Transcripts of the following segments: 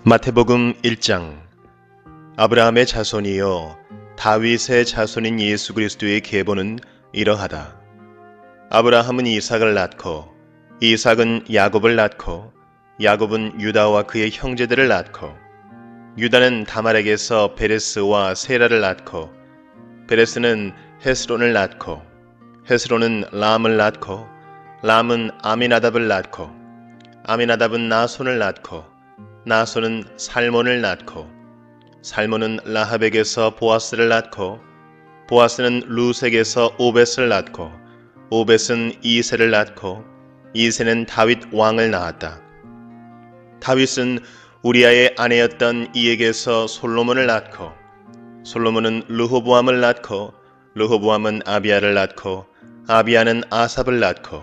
마태복음 1장. 아브라함의 자손이요 다윗의 자손인 예수 그리스도의 계보는 이러하다. 아브라함은 이삭을 낳고 이삭은 야곱을 낳고 야곱은 유다와 그의 형제들을 낳고 유다는 다말에게서 베레스와 세라를 낳고 베레스는 헤스론을 낳고 헤스론은 람을 낳고 람은 아미나답을 낳고 아미나답은 나손을 낳고 나손은 살몬을 낳고 살몬은 라합에게서 보아스를 낳고 보아스는 루색에서 오벳을 낳고 오벳은 이새를 낳고 이새는 다윗 왕을 낳았다. 다윗은 우리아의 아내였던 이에게서 솔로몬을 낳고 솔로몬은 르호보암을 낳고 르호보암은 아비야를 낳고 아비야는 아삽을 낳고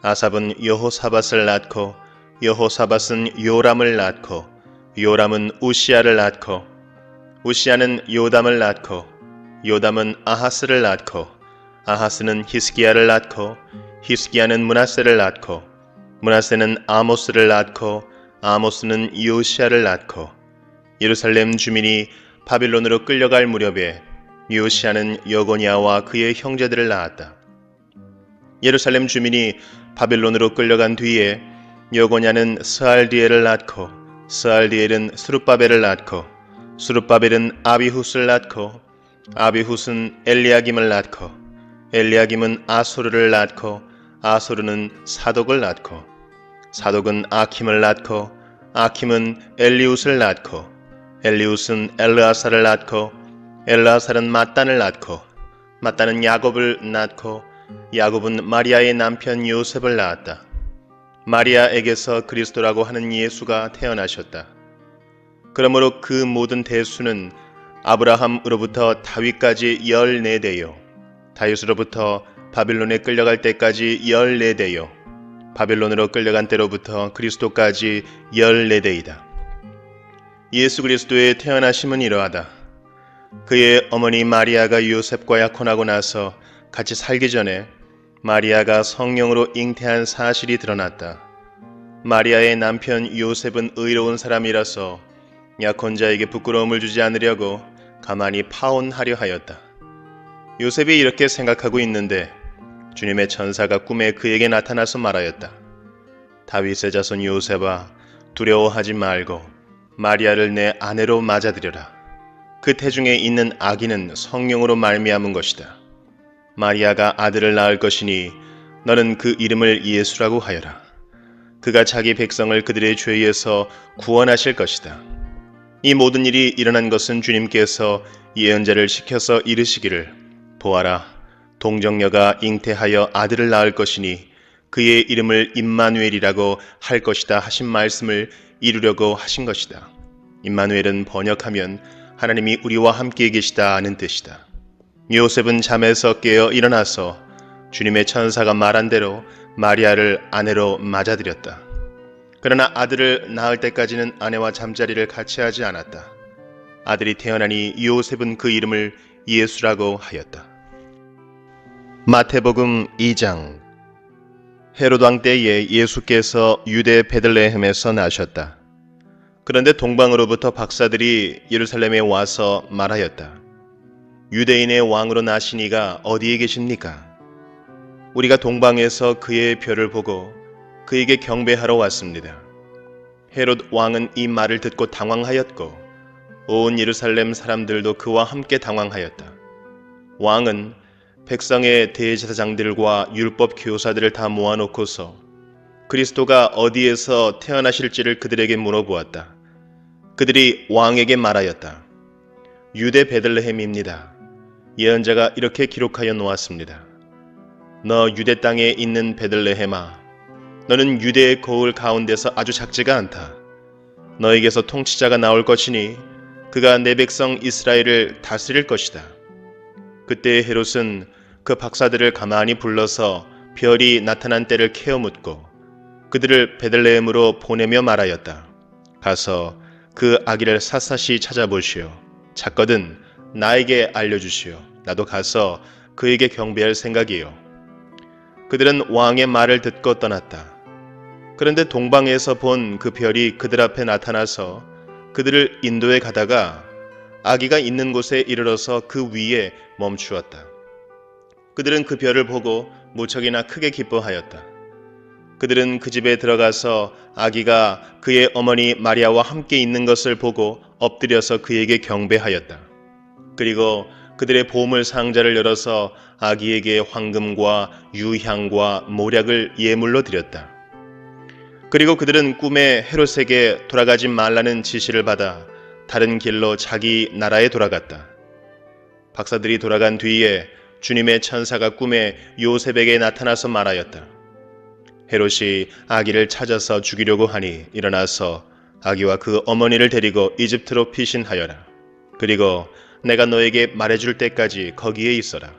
아삽은 여호사밧을 낳고 여호사밧은 요람을 낳고 요람은 우시야를 낳고 우시야는 요담을 낳고 요담은 아하스를 낳고 아하스는 히스기야를 낳고 히스기야는 므낫세를 낳고 므낫세는 아모스를 낳고 아모스는 요시야를 낳고 예루살렘 주민이 바빌론으로 끌려갈 무렵에 요시야는 여고냐와 그의 형제들을 낳았다. 예루살렘 주민이 바빌론으로 끌려간 뒤에 여고냐는 스알디엘을 낳고 스알디엘은 스룹바벨을 낳고 스룹바벨은 아비훗을 낳고 아비훗은 엘리야김을 낳고 엘리야김은 아소르를 낳고 아소르는 사독을 낳고 사독은 아킴을 낳고 아킴은 엘리웃을 낳고 엘리웃은 엘르아사를 낳고 엘르아살은 mat단을 낳고 mat단은 야곱을 낳고 야곱은 마리아의 남편 요셉을 낳았다. 마리아에게서 그리스도라고 하는 예수가 태어나셨다. 그러므로 그 모든 대수는 아브라함으로부터 다윗까지 14대요 다윗으로부터 바빌론에 끌려갈 때까지 14대요 바빌론으로 끌려간 때로부터 그리스도까지 14대이다. 예수 그리스도의 태어나심은 이러하다. 그의 어머니 마리아가 요셉과 약혼하고 나서 같이 살기 전에 마리아가 성령으로 잉태한 사실이 드러났다. 마리아의 남편 요셉은 의로운 사람이라서 약혼자에게 부끄러움을 주지 않으려고 가만히 파혼하려 하였다. 요셉이 이렇게 생각하고 있는데 주님의 천사가 꿈에 그에게 나타나서 말하였다. 다윗의 자손 요셉아, 두려워하지 말고 마리아를 내 아내로 맞아들여라. 그 태중에 있는 아기는 성령으로 말미암은 것이다. 마리아가 아들을 낳을 것이니 너는 그 이름을 예수라고 하여라. 그가 자기 백성을 그들의 죄에서 구원하실 것이다. 이 모든 일이 일어난 것은 주님께서 예언자를 시켜서 이르시기를 보아라, 동정녀가 잉태하여 아들을 낳을 것이니 그의 이름을 임마누엘이라고 할 것이다 하신 말씀을 이루려고 하신 것이다. 임마누엘은 번역하면 하나님이 우리와 함께 계시다는 뜻이다. 요셉은 잠에서 깨어 일어나서 주님의 천사가 말한 대로 마리아를 아내로 맞아들였다. 그러나 아들을 낳을 때까지는 아내와 잠자리를 같이 하지 않았다. 아들이 태어나니 요셉은 그 이름을 예수라고 하였다. 마태복음 2장. 헤롯 왕 때에 예수께서 유대 베들레헴에서 나셨다. 그런데 동방으로부터 박사들이 예루살렘에 와서 말하였다. 유대인의 왕으로 나시니가 어디에 계십니까? 우리가 동방에서 그의 별을 보고 그에게 경배하러 왔습니다. 헤롯 왕은 이 말을 듣고 당황하였고 온 예루살렘 사람들도 그와 함께 당황하였다. 왕은 백성의 대제사장들과 율법 교사들을 다 모아놓고서 그리스도가 어디에서 태어나실지를 그들에게 물어보았다. 그들이 왕에게 말하였다. 유대 베들레헴입니다. 예언자가 이렇게 기록하여 놓았습니다. 너 유대 땅에 있는 베들레헴아, 너는 유대의 거울 가운데서 아주 작지가 않다. 너에게서 통치자가 나올 것이니 그가 내 백성 이스라엘을 다스릴 것이다. 그때 헤롯은 그 박사들을 가만히 불러서 별이 나타난 때를 캐어 묻고 그들을 베들레헴으로 보내며 말하였다. 가서 그 아기를 샅샅이 찾아보시오. 찾거든 나에게 알려주시오. 나도 가서 그에게 경배할 생각이요. 그들은 왕의 말을 듣고 떠났다. 그런데 동방에서 본 그 별이 그들 앞에 나타나서 그들을 인도해 가다가 아기가 있는 곳에 이르러서 그 위에 멈추었다. 그들은 그 별을 보고 무척이나 크게 기뻐하였다. 그들은 그 집에 들어가서 아기가 그의 어머니 마리아와 함께 있는 것을 보고 엎드려서 그에게 경배하였다. 그리고 그들의 보물 상자를 열어서 아기에게 황금과 유향과 모략을 예물로 드렸다. 그리고 그들은 꿈에 헤롯에게 돌아가지 말라는 지시를 받아 다른 길로 자기 나라에 돌아갔다. 박사들이 돌아간 뒤에 주님의 천사가 꿈에 요셉에게 나타나서 말하였다. 헤롯이 아기를 찾아서 죽이려고 하니 일어나서 아기와 그 어머니를 데리고 이집트로 피신하여라. 그리고 내가 너에게 말해줄 때까지 거기에 있어라.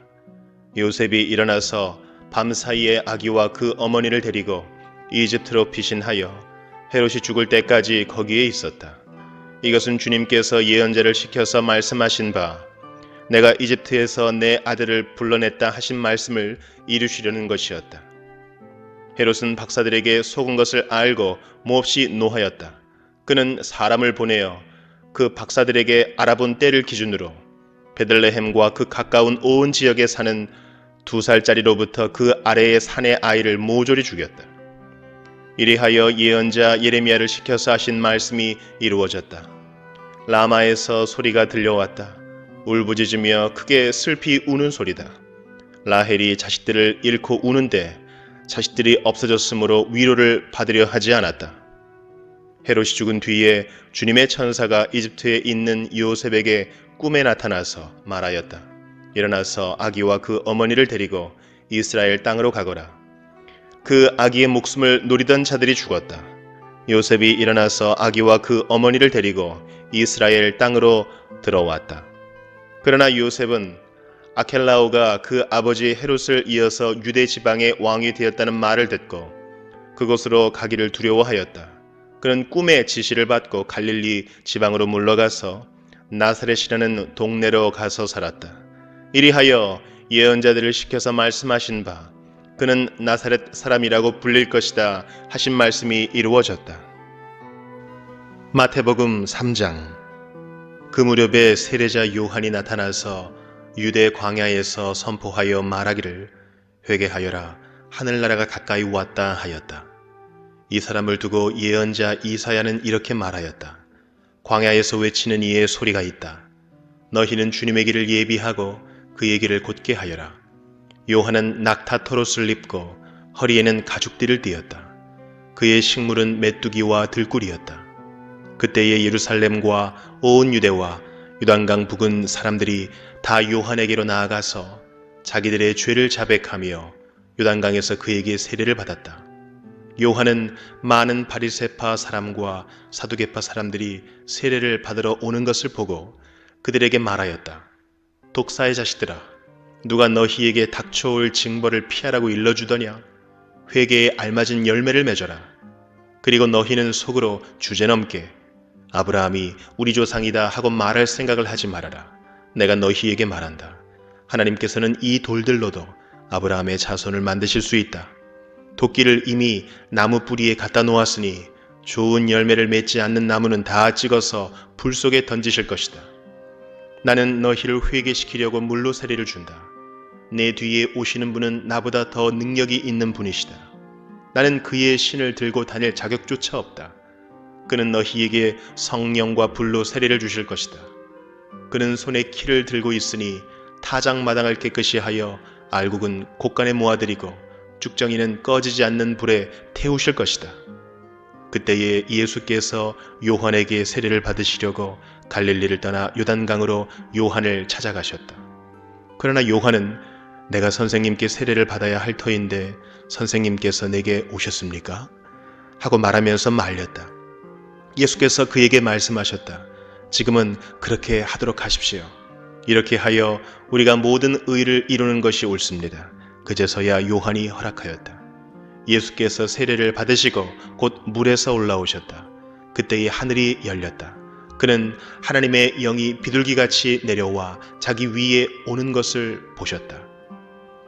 요셉이 일어나서 밤사이에 아기와 그 어머니를 데리고 이집트로 피신하여 헤롯이 죽을 때까지 거기에 있었다. 이것은 주님께서 예언자를 시켜서 말씀하신 바 내가 이집트에서 내 아들을 불러냈다 하신 말씀을 이루시려는 것이었다. 헤롯은 박사들에게 속은 것을 알고 몹시 노하였다. 그는 사람을 보내어 그 박사들에게 알아본 때를 기준으로 베들레헴과 그 가까운 온 지역에 사는 2살짜리로부터 그 아래의 산의 아이를 모조리 죽였다. 이리하여 예언자 예레미야를 시켜서 하신 말씀이 이루어졌다. 라마에서 소리가 들려왔다. 울부짖으며 크게 슬피 우는 소리다. 라헬이 자식들을 잃고 우는데 자식들이 없어졌으므로 위로를 받으려 하지 않았다. 헤롯이 죽은 뒤에 주님의 천사가 이집트에 있는 요셉에게 꿈에 나타나서 말하였다. 일어나서 아기와 그 어머니를 데리고 이스라엘 땅으로 가거라. 그 아기의 목숨을 노리던 자들이 죽었다. 요셉이 일어나서 아기와 그 어머니를 데리고 이스라엘 땅으로 들어왔다. 그러나 요셉은 아켈라오가 그 아버지 헤롯을 이어서 유대 지방의 왕이 되었다는 말을 듣고 그곳으로 가기를 두려워하였다. 그는 꿈의 지시를 받고 갈릴리 지방으로 물러가서 나사렛이라는 동네로 가서 살았다. 이리하여 예언자들을 시켜서 말씀하신 바 그는 나사렛 사람이라고 불릴 것이다 하신 말씀이 이루어졌다. 마태복음 3장. 그 무렵에 세례자 요한이 나타나서 유대 광야에서 선포하여 말하기를 회개하여라 하늘나라가 가까이 왔다 하였다. 이 사람을 두고 예언자 이사야는 이렇게 말하였다. 광야에서 외치는 이의 소리가 있다. 너희는 주님의 길을 예비하고 그의 길을 곧게 하여라. 요한은 낙타 털옷을 입고 허리에는 가죽띠를 띠었다. 그의 식물은 메뚜기와 들꿀이었다. 그때의 예루살렘과 온 유대와 유단강 북은 사람들이 다 요한에게로 나아가서 자기들의 죄를 자백하며 요단강에서 그에게 세례를 받았다. 요한은 많은 바리새파 사람과 사두개파 사람들이 세례를 받으러 오는 것을 보고 그들에게 말하였다. 독사의 자식들아, 누가 너희에게 닥쳐올 징벌을 피하라고 일러주더냐? 회개에 알맞은 열매를 맺어라. 그리고 너희는 속으로 주제넘게 아브라함이 우리 조상이다 하고 말할 생각을 하지 말아라. 내가 너희에게 말한다. 하나님께서는 이 돌들로도 아브라함의 자손을 만드실 수 있다. 도끼를 이미 나무 뿌리에 갖다 놓았으니 좋은 열매를 맺지 않는 나무는 다 찍어서 불 속에 던지실 것이다. 나는 너희를 회개시키려고 물로 세례를 준다. 내 뒤에 오시는 분은 나보다 더 능력이 있는 분이시다. 나는 그의 신을 들고 다닐 자격조차 없다. 그는 너희에게 성령과 불로 세례를 주실 것이다. 그는 손에 키를 들고 있으니 타작마당을 깨끗이 하여 알곡은 곳간에 모아들이고 쭉정이는 꺼지지 않는 불에 태우실 것이다. 그때에 예수께서 요한에게 세례를 받으시려고 갈릴리를 떠나 요단강으로 요한을 찾아가셨다. 그러나 요한은 내가 선생님께 세례를 받아야 할 터인데 선생님께서 내게 오셨습니까? 하고 말하면서 말렸다. 예수께서 그에게 말씀하셨다. 지금은 그렇게 하도록 하십시오. 이렇게 하여 우리가 모든 의를 이루는 것이 옳습니다. 그제서야 요한이 허락하였다. 예수께서 세례를 받으시고 곧 물에서 올라오셨다. 그때의 하늘이 열렸다. 그는 하나님의 영이 비둘기같이 내려와 자기 위에 오는 것을 보셨다.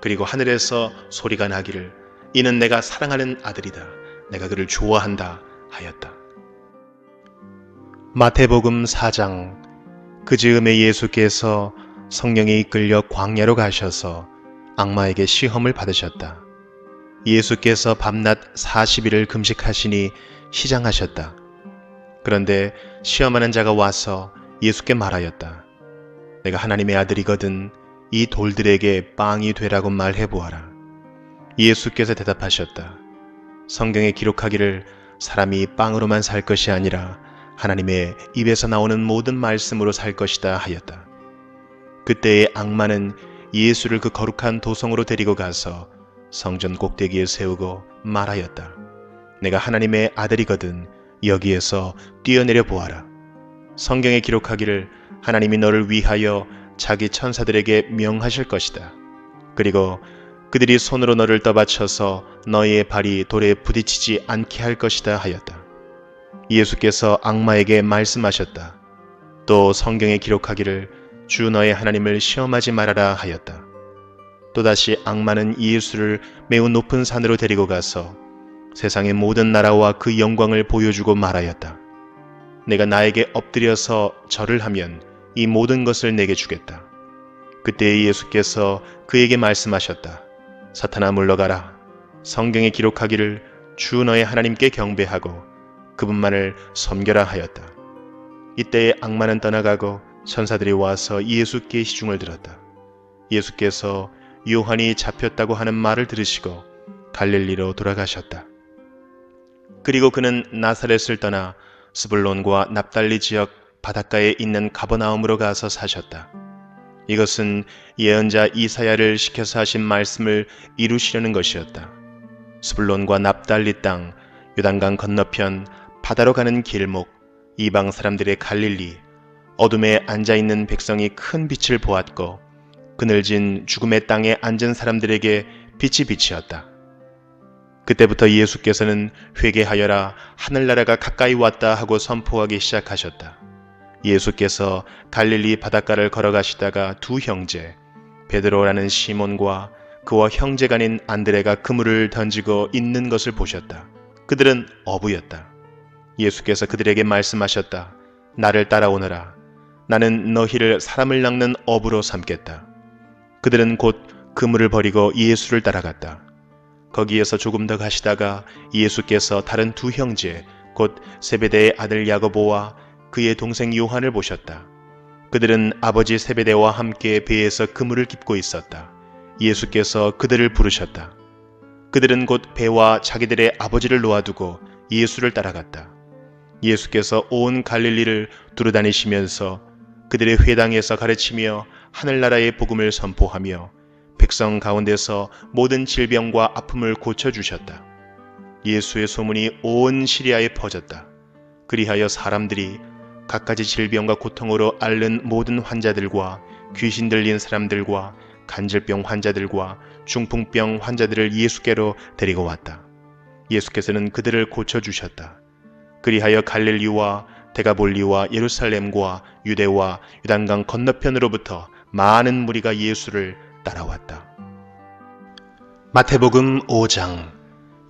그리고 하늘에서 소리가 나기를 이는 내가 사랑하는 아들이다. 내가 그를 좋아한다 하였다. 마태복음 4장. 그 즈음에 예수께서 성령에 이끌려 광야로 가셔서 악마에게 시험을 받으셨다. 예수께서 밤낮 40일을 금식하시니 시장하셨다. 그런데 시험하는 자가 와서 예수께 말하였다. 내가 하나님의 아들이거든 이 돌들에게 빵이 되라고 말해보아라. 예수께서 대답하셨다. 성경에 기록하기를 사람이 빵으로만 살 것이 아니라 하나님의 입에서 나오는 모든 말씀으로 살 것이다 하였다. 그때의 악마는 예수를 그 거룩한 도성으로 데리고 가서 성전 꼭대기에 세우고 말하였다. 내가 하나님의 아들이거든 여기에서 뛰어내려 보아라. 성경에 기록하기를 하나님이 너를 위하여 자기 천사들에게 명하실 것이다. 그리고 그들이 손으로 너를 떠받쳐서 너의 발이 돌에 부딪히지 않게 할 것이다 하였다. 예수께서 악마에게 말씀하셨다. 또 성경에 기록하기를 주 너의 하나님을 시험하지 말아라 하였다. 또다시 악마는 예수를 매우 높은 산으로 데리고 가서 세상의 모든 나라와 그 영광을 보여주고 말하였다. 내가 나에게 엎드려서 절을 하면 이 모든 것을 내게 주겠다. 그때 예수께서 그에게 말씀하셨다. 사탄아 물러가라. 성경에 기록하기를 주 너의 하나님께 경배하고 그분만을 섬겨라 하였다. 이때에 악마는 떠나가고 천사들이 와서 예수께 시중을 들었다. 예수께서 요한이 잡혔다고 하는 말을 들으시고 갈릴리로 돌아가셨다. 그리고 그는 나사렛을 떠나 스불론과 납달리 지역 바닷가에 있는 가버나움으로 가서 사셨다. 이것은 예언자 이사야를 시켜서 하신 말씀을 이루시려는 것이었다. 스불론과 납달리 땅, 요단강 건너편 바다로 가는 길목, 이방 사람들의 갈릴리, 어둠에 앉아있는 백성이 큰 빛을 보았고 그늘진 죽음의 땅에 앉은 사람들에게 빛이 빛이었다. 그때부터 예수께서는 회개하여라 하늘나라가 가까이 왔다 하고 선포하기 시작하셨다. 예수께서 갈릴리 바닷가를 걸어가시다가 두 형제 베드로라는 시몬과 그와 형제간인 안드레가 그물을 던지고 있는 것을 보셨다. 그들은 어부였다. 예수께서 그들에게 말씀하셨다. 나를 따라오너라. 나는 너희를 사람을 낚는 어부로 삼겠다. 그들은 곧 그물을 버리고 예수를 따라갔다. 거기에서 조금 더 가시다가 예수께서 다른 두 형제 곧 세베대의 아들 야고보와 그의 동생 요한을 보셨다. 그들은 아버지 세베대와 함께 배에서 그물을 깁고 있었다. 예수께서 그들을 부르셨다. 그들은 곧 배와 자기들의 아버지를 놓아두고 예수를 따라갔다. 예수께서 온 갈릴리를 두루다니시면서 그들의 회당에서 가르치며 하늘나라의 복음을 선포하며 백성 가운데서 모든 질병과 아픔을 고쳐주셨다. 예수의 소문이 온 시리아에 퍼졌다. 그리하여 사람들이 갖가지 질병과 고통으로 앓는 모든 환자들과 귀신 들린 사람들과 간질병 환자들과 중풍병 환자들을 예수께로 데리고 왔다. 예수께서는 그들을 고쳐주셨다. 그리하여 갈릴리와 데가볼리와 예루살렘과 유대와 요단강 건너편으로부터 많은 무리가 예수를 따라왔다. 마태복음 5장.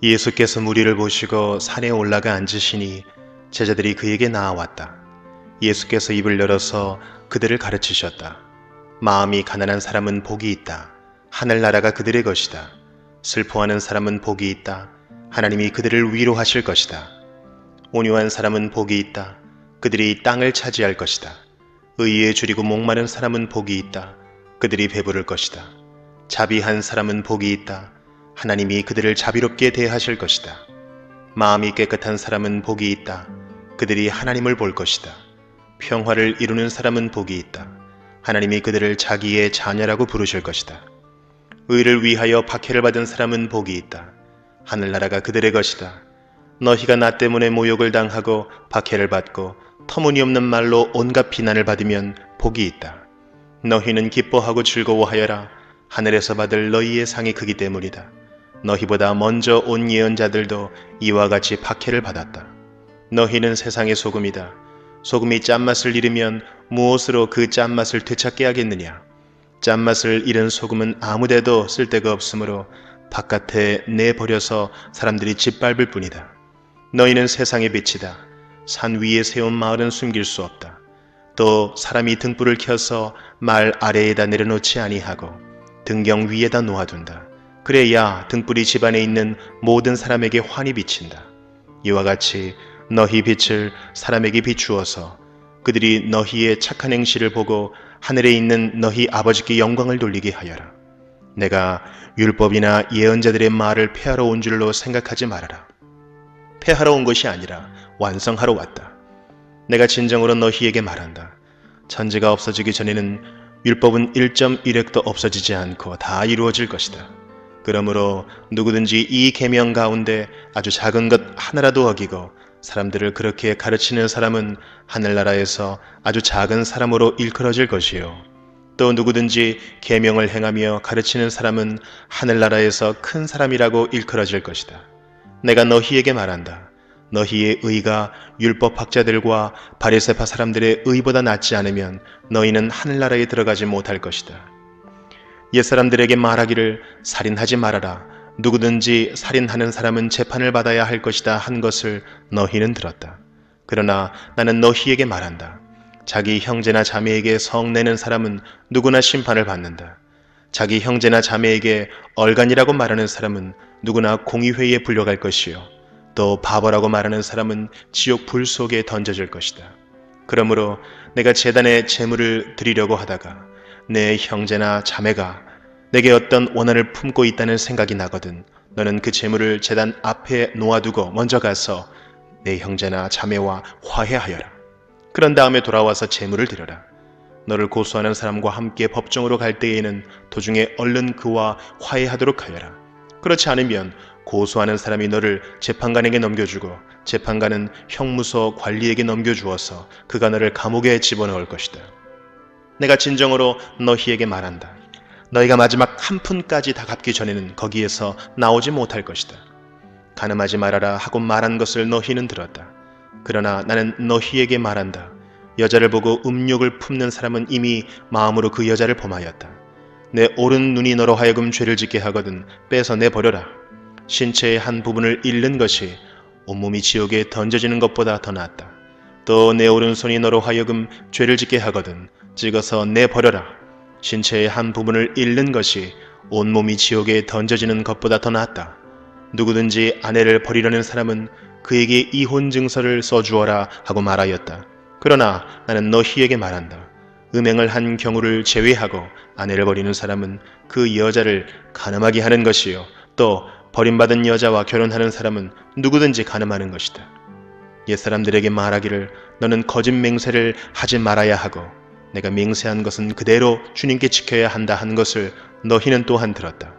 예수께서 무리를 보시고 산에 올라가 앉으시니 제자들이 그에게 나아왔다. 예수께서 입을 열어서 그들을 가르치셨다. 마음이 가난한 사람은 복이 있다. 하늘나라가 그들의 것이다. 슬퍼하는 사람은 복이 있다. 하나님이 그들을 위로하실 것이다. 온유한 사람은 복이 있다. 그들이 땅을 차지할 것이다. 의에 줄이고 목마른 사람은 복이 있다. 그들이 배부를 것이다. 자비한 사람은 복이 있다. 하나님이 그들을 자비롭게 대하실 것이다. 마음이 깨끗한 사람은 복이 있다. 그들이 하나님을 볼 것이다. 평화를 이루는 사람은 복이 있다. 하나님이 그들을 자기의 자녀라고 부르실 것이다. 의를 위하여 박해를 받은 사람은 복이 있다. 하늘나라가 그들의 것이다. 너희가 나 때문에 모욕을 당하고 박해를 받고 터무니없는 말로 온갖 비난을 받으면 복이 있다. 너희는 기뻐하고 즐거워하여라. 하늘에서 받을 너희의 상이 크기 때문이다. 너희보다 먼저 온 예언자들도 이와 같이 박해를 받았다. 너희는 세상의 소금이다. 소금이 짠맛을 잃으면 무엇으로 그 짠맛을 되찾게 하겠느냐? 짠맛을 잃은 소금은 아무데도 쓸데가 없으므로 바깥에 내버려서 사람들이 짓밟을 뿐이다. 너희는 세상의 빛이다. 산 위에 세운 마을은 숨길 수 없다. 또 사람이 등불을 켜서 말 아래에다 내려놓지 아니하고 등경 위에다 놓아둔다. 그래야 등불이 집안에 있는 모든 사람에게 환히 비친다. 이와 같이 너희 빛을 사람에게 비추어서 그들이 너희의 착한 행실을 보고 하늘에 있는 너희 아버지께 영광을 돌리게 하여라. 내가 율법이나 예언자들의 말을 폐하러 온 줄로 생각하지 말아라. 폐하러 온 것이 아니라 완성하러 왔다. 내가 진정으로 너희에게 말한다. 천지가 없어지기 전에는 율법은 1.1획도 없어지지 않고 다 이루어질 것이다. 그러므로 누구든지 이 계명 가운데 아주 작은 것 하나라도 어기고 사람들을 그렇게 가르치는 사람은 하늘나라에서 아주 작은 사람으로 일컬어질 것이요. 또 누구든지 계명을 행하며 가르치는 사람은 하늘나라에서 큰 사람이라고 일컬어질 것이다. 내가 너희에게 말한다. 너희의 의가 율법학자들과 바리새파 사람들의 의보다 낫지 않으면 너희는 하늘나라에 들어가지 못할 것이다. 옛사람들에게 말하기를 살인하지 말아라. 누구든지 살인하는 사람은 재판을 받아야 할 것이다 한 것을 너희는 들었다. 그러나 나는 너희에게 말한다. 자기 형제나 자매에게 성내는 사람은 누구나 심판을 받는다. 자기 형제나 자매에게 얼간이라고 말하는 사람은 누구나 공의회에 불려갈 것이요. 또 바보라고 말하는 사람은 지옥 불 속에 던져질 것이다. 그러므로 내가 제단에 제물을 드리려고 하다가 내 형제나 자매가 내게 어떤 원한을 품고 있다는 생각이 나거든 너는 그 제물을 제단 앞에 놓아두고 먼저 가서 내 형제나 자매와 화해하여라. 그런 다음에 돌아와서 제물을 드려라. 너를 고소하는 사람과 함께 법정으로 갈 때에는 도중에 얼른 그와 화해하도록 하여라. 그렇지 않으면 고소하는 사람이 너를 재판관에게 넘겨주고 재판관은 형무소 관리에게 넘겨주어서 그가 너를 감옥에 집어넣을 것이다. 내가 진정으로 너희에게 말한다. 너희가 마지막 한 푼까지 다 갚기 전에는 거기에서 나오지 못할 것이다. 간음하지 말아라 하고 말한 것을 너희는 들었다. 그러나 나는 너희에게 말한다. 여자를 보고 음욕을 품는 사람은 이미 마음으로 그 여자를 범하였다. 내 오른 눈이 너로 하여금 죄를 짓게 하거든 빼서 내버려라. 신체의 한 부분을 잃는 것이 온몸이 지옥에 던져지는 것보다 더 낫다. 또 내 오른손이 너로 하여금 죄를 짓게 하거든 찍어서 내버려라. 신체의 한 부분을 잃는 것이 온몸이 지옥에 던져지는 것보다 더 낫다. 누구든지 아내를 버리려는 사람은 그에게 이혼 증서를 써주어라 하고 말하였다. 그러나 나는 너희에게 말한다. 음행을 한 경우를 제외하고 아내를 버리는 사람은 그 여자를 간음하게 하는 것이요. 또 버림받은 여자와 결혼하는 사람은 누구든지 간음하는 것이다. 옛사람들에게 말하기를 너는 거짓 맹세를 하지 말아야 하고 내가 맹세한 것은 그대로 주님께 지켜야 한다 한 것을 너희는 또한 들었다.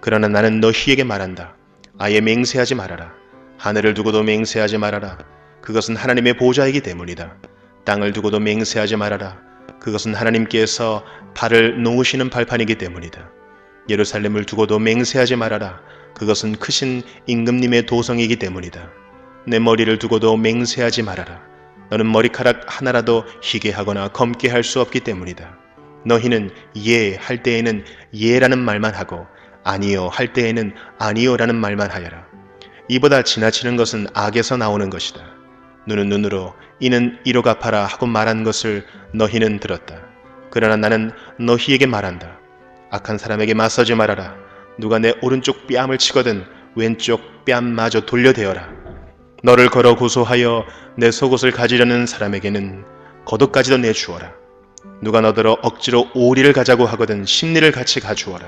그러나 나는 너희에게 말한다. 아예 맹세하지 말아라. 하늘을 두고도 맹세하지 말아라. 그것은 하나님의 보좌이기 때문이다. 땅을 두고도 맹세하지 말아라. 그것은 하나님께서 발을 놓으시는 발판이기 때문이다. 예루살렘을 두고도 맹세하지 말아라. 그것은 크신 임금님의 도성이기 때문이다. 내 머리를 두고도 맹세하지 말아라. 너는 머리카락 하나라도 희게 하거나 검게 할 수 없기 때문이다. 너희는 예 할 때에는 예라는 말만 하고 아니요 할 때에는 아니요라는 말만 하여라. 이보다 지나치는 것은 악에서 나오는 것이다. 눈은 눈으로 이는 이로 갚아라 하고 말한 것을 너희는 들었다. 그러나 나는 너희에게 말한다. 악한 사람에게 맞서지 말아라. 누가 내 오른쪽 뺨을 치거든 왼쪽 뺨마저 돌려대어라. 너를 걸어 고소하여 내 속옷을 가지려는 사람에게는 겉옷까지도 내주어라. 누가 너더러 억지로 오리를 가자고 하거든 십리를 같이 가주어라.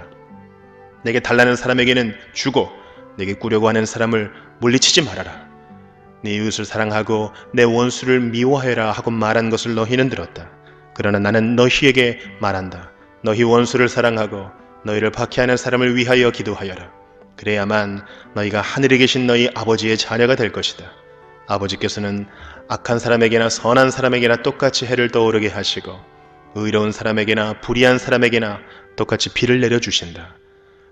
내게 달라는 사람에게는 주고 내게 꾸려고 하는 사람을 물리치지 말아라. 네 이웃을 사랑하고 내 원수를 미워해라 하고 말한 것을 너희는 들었다. 그러나 나는 너희에게 말한다. 너희 원수를 사랑하고 너희를 박해하는 사람을 위하여 기도하여라. 그래야만 너희가 하늘에 계신 너희 아버지의 자녀가 될 것이다. 아버지께서는 악한 사람에게나 선한 사람에게나 똑같이 해를 떠오르게 하시고 의로운 사람에게나 불의한 사람에게나 똑같이 비를 내려주신다.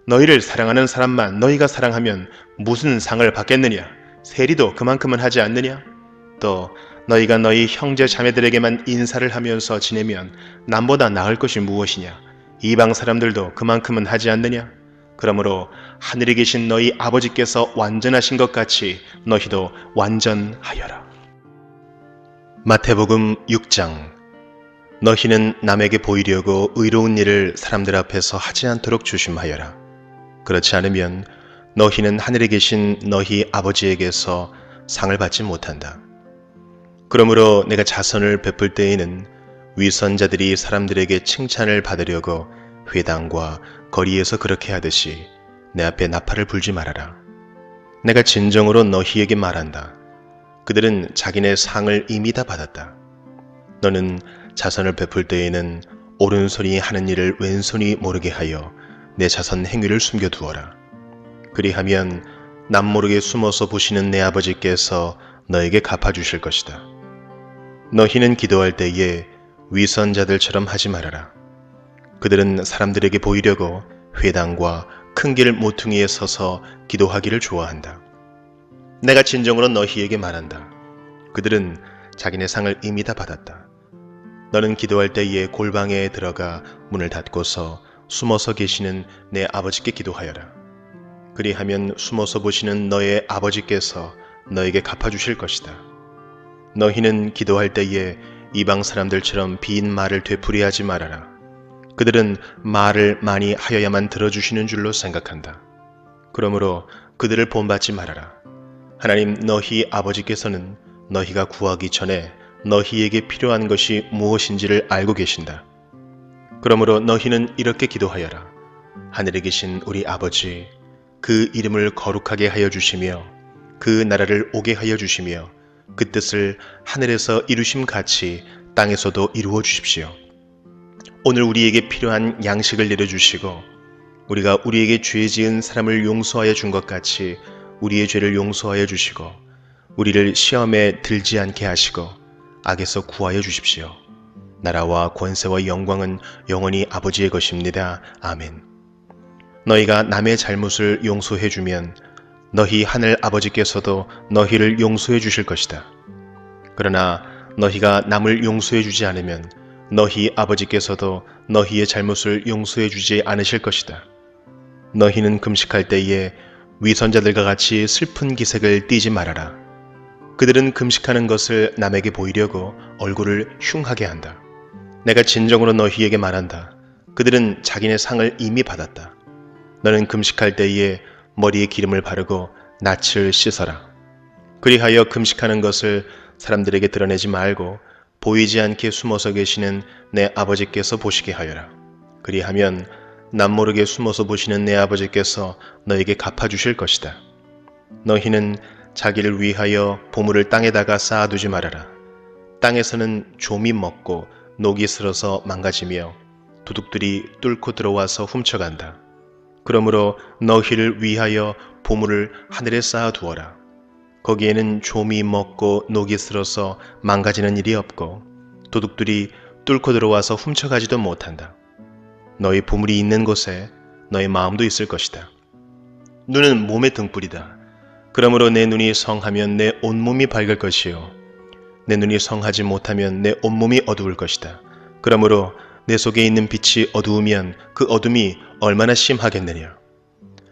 너희를 사랑하는 사람만 너희가 사랑하면 무슨 상을 받겠느냐? 세리도 그만큼은 하지 않느냐? 또 너희가 너희 형제 자매들에게만 인사를 하면서 지내면 남보다 나을 것이 무엇이냐? 이방 사람들도 그만큼은 하지 않느냐? 그러므로 하늘에 계신 너희 아버지께서 완전하신 것 같이 너희도 완전하여라. 마태복음 6장. 너희는 남에게 보이려고 의로운 일을 사람들 앞에서 하지 않도록 조심하여라. 그렇지 않으면 너희는 하늘에 계신 너희 아버지에게서 상을 받지 못한다. 그러므로 내가 자선을 베풀 때에는 위선자들이 사람들에게 칭찬을 받으려고 회당과 거리에서 그렇게 하듯이 내 앞에 나팔을 불지 말아라. 내가 진정으로 너희에게 말한다. 그들은 자기네 상을 이미 다 받았다. 너는 자선을 베풀 때에는 오른손이 하는 일을 왼손이 모르게 하여 내 자선 행위를 숨겨두어라. 그리하면 남모르게 숨어서 보시는 내 아버지께서 너에게 갚아주실 것이다. 너희는 기도할 때에 위선자들처럼 하지 말아라. 그들은 사람들에게 보이려고 회당과 큰 길 모퉁이에 서서 기도하기를 좋아한다. 내가 진정으로 너희에게 말한다. 그들은 자기네 상을 이미 다 받았다. 너는 기도할 때에 골방에 들어가 문을 닫고서 숨어서 계시는 내 아버지께 기도하여라. 그리하면 숨어서 보시는 너의 아버지께서 너에게 갚아주실 것이다. 너희는 기도할 때에 이방 사람들처럼 빈 말을 되풀이하지 말아라. 그들은 말을 많이 하여야만 들어주시는 줄로 생각한다. 그러므로 그들을 본받지 말아라. 하나님 너희 아버지께서는 너희가 구하기 전에 너희에게 필요한 것이 무엇인지를 알고 계신다. 그러므로 너희는 이렇게 기도하여라. 하늘에 계신 우리 아버지, 그 이름을 거룩하게 하여 주시며 그 나라를 오게 하여 주시며 그 뜻을 하늘에서 이루심 같이 땅에서도 이루어 주십시오. 오늘 우리에게 필요한 양식을 내려주시고 우리가 우리에게 죄 지은 사람을 용서하여 준 것 같이 우리의 죄를 용서하여 주시고 우리를 시험에 들지 않게 하시고 악에서 구하여 주십시오. 나라와 권세와 영광은 영원히 아버지의 것입니다. 아멘. 너희가 남의 잘못을 용서해 주면 너희 하늘 아버지께서도 너희를 용서해 주실 것이다. 그러나 너희가 남을 용서해 주지 않으면 너희 아버지께서도 너희의 잘못을 용서해 주지 않으실 것이다. 너희는 금식할 때에 위선자들과 같이 슬픈 기색을 띠지 말아라. 그들은 금식하는 것을 남에게 보이려고 얼굴을 흉하게 한다. 내가 진정으로 너희에게 말한다. 그들은 자기네 상을 이미 받았다. 너는 금식할 때에 머리에 기름을 바르고 낯을 씻어라. 그리하여 금식하는 것을 사람들에게 드러내지 말고 보이지 않게 숨어서 계시는 내 아버지께서 보시게 하여라. 그리하면 남모르게 숨어서 보시는 내 아버지께서 너에게 갚아주실 것이다. 너희는 자기를 위하여 보물을 땅에다가 쌓아두지 말아라. 땅에서는 좀이 먹고 녹이 슬어서 망가지며 도둑들이 뚫고 들어와서 훔쳐간다. 그러므로 너희를 위하여 보물을 하늘에 쌓아두어라. 거기에는 좀이 먹고 녹이 슬어서 망가지는 일이 없고 도둑들이 뚫고 들어와서 훔쳐가지도 못한다. 너희 보물이 있는 곳에 너희 마음도 있을 것이다. 눈은 몸의 등불이다. 그러므로 내 눈이 성하면 내 온몸이 밝을 것이요 내 눈이 성하지 못하면 내 온몸이 어두울 것이다. 그러므로 내 속에 있는 빛이 어두우면 그 어둠이 얼마나 심하겠느냐.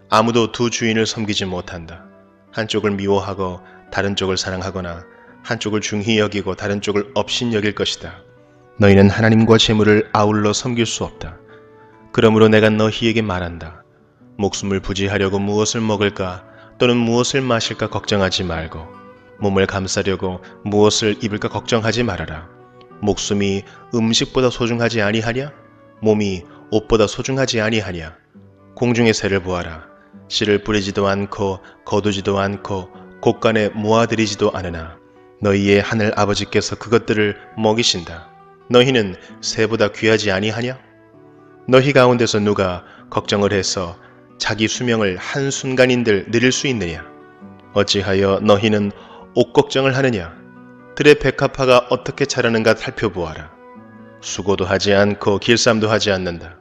아무도 두 주인을 섬기지 못한다. 한쪽을 미워하고 다른 쪽을 사랑하거나 한쪽을 중히 여기고 다른 쪽을 업신 여길 것이다. 너희는 하나님과 재물을 아울러 섬길 수 없다. 그러므로 내가 너희에게 말한다. 목숨을 부지하려고 무엇을 먹을까 또는 무엇을 마실까 걱정하지 말고 몸을 감싸려고 무엇을 입을까 걱정하지 말아라. 목숨이 음식보다 소중하지 아니하냐? 몸이 옷보다 소중하지 아니하냐? 공중의 새를 보아라. 씨를 뿌리지도 않고 거두지도 않고 곳간에 모아들이지도 않으나 너희의 하늘 아버지께서 그것들을 먹이신다. 너희는 새보다 귀하지 아니하냐? 너희 가운데서 누가 걱정을 해서 자기 수명을 한순간인들 늘릴 수 있느냐? 어찌하여 너희는 옷 걱정을 하느냐? 들의 백합화가 어떻게 자라는가 살펴보아라. 수고도 하지 않고 길쌈도 하지 않는다.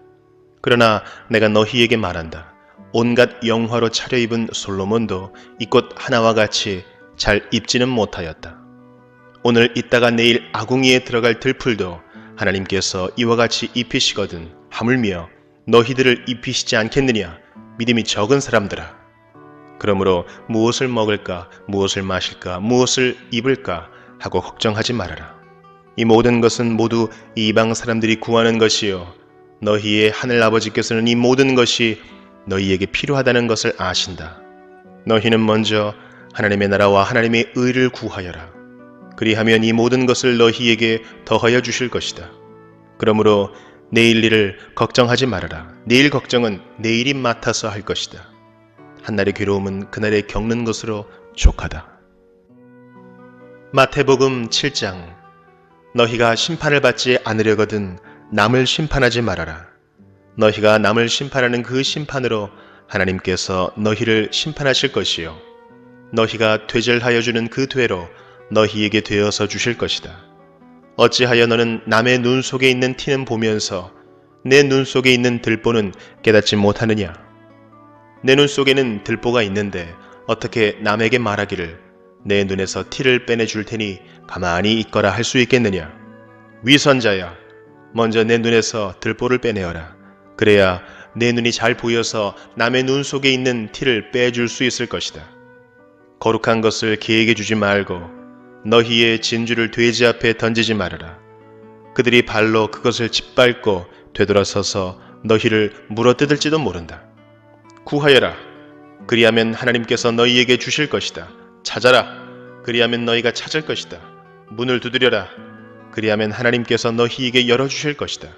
그러나 내가 너희에게 말한다. 온갖 영화로 차려입은 솔로몬도 이 꽃 하나와 같이 잘 입지는 못하였다. 오늘 있다가 내일 아궁이에 들어갈 들풀도 하나님께서 이와 같이 입히시거든 하물며 너희들을 입히시지 않겠느냐? 믿음이 적은 사람들아. 그러므로 무엇을 먹을까, 무엇을 마실까, 무엇을 입을까 하고 걱정하지 말아라. 이 모든 것은 모두 이방 사람들이 구하는 것이요 너희의 하늘 아버지께서는 이 모든 것이 너희에게 필요하다는 것을 아신다. 너희는 먼저 하나님의 나라와 하나님의 의를 구하여라. 그리하면 이 모든 것을 너희에게 더하여 주실 것이다. 그러므로 내일 일을 걱정하지 말아라. 내일 걱정은 내일이 맡아서 할 것이다. 한날의 괴로움은 그날에 겪는 것으로 족하다. 마태복음 7장. 너희가 심판을 받지 않으려거든 남을 심판하지 말아라. 너희가 남을 심판하는 그 심판으로 하나님께서 너희를 심판하실 것이요 너희가 되절하여 주는 그 되로 너희에게 되어서 주실 것이다. 어찌하여 너는 남의 눈 속에 있는 티는 보면서 내 눈 속에 있는 들보는 깨닫지 못하느냐? 내 눈 속에는 들보가 있는데 어떻게 남에게 말하기를 내 눈에서 티를 빼내줄 테니 가만히 있거라 할 수 있겠느냐? 위선자야, 먼저 내 눈에서 들보를 빼내어라. 그래야 내 눈이 잘 보여서 남의 눈 속에 있는 티를 빼줄 수 있을 것이다. 거룩한 것을 개에게 주지 말고 너희의 진주를 돼지 앞에 던지지 말아라. 그들이 발로 그것을 짓밟고 되돌아서서 너희를 물어뜯을지도 모른다. 구하여라. 그리하면 하나님께서 너희에게 주실 것이다. 찾아라. 그리하면 너희가 찾을 것이다. 문을 두드려라. 그리하면 하나님께서 너희에게 열어주실 것이다.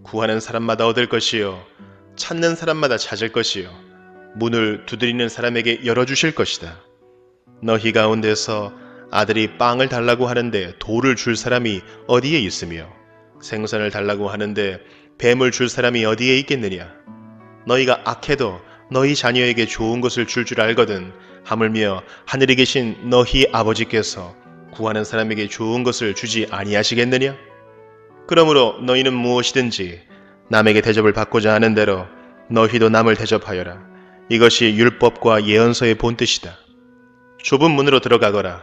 구하는 사람마다 얻을 것이요 찾는 사람마다 찾을 것이요 문을 두드리는 사람에게 열어주실 것이다. 너희 가운데서 아들이 빵을 달라고 하는데 돌을 줄 사람이 어디에 있으며 생선을 달라고 하는데 뱀을 줄 사람이 어디에 있겠느냐? 너희가 악해도 너희 자녀에게 좋은 것을 줄 알거든 하물며 하늘에 계신 너희 아버지께서 구하는 사람에게 좋은 것을 주지 아니하시겠느냐? 그러므로 너희는 무엇이든지 남에게 대접을 받고자 하는 대로 너희도 남을 대접하여라. 이것이 율법과 예언서의 본뜻이다. 좁은 문으로 들어가거라.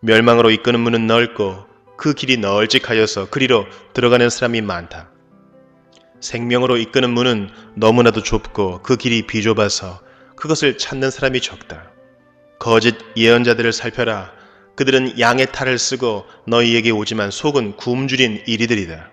멸망으로 이끄는 문은 넓고 그 길이 널찍하여서 그리로 들어가는 사람이 많다. 생명으로 이끄는 문은 너무나도 좁고 그 길이 비좁아서 그것을 찾는 사람이 적다. 거짓 예언자들을 살펴라. 그들은 양의 탈을 쓰고 너희에게 오지만 속은 굶주린 이리들이다.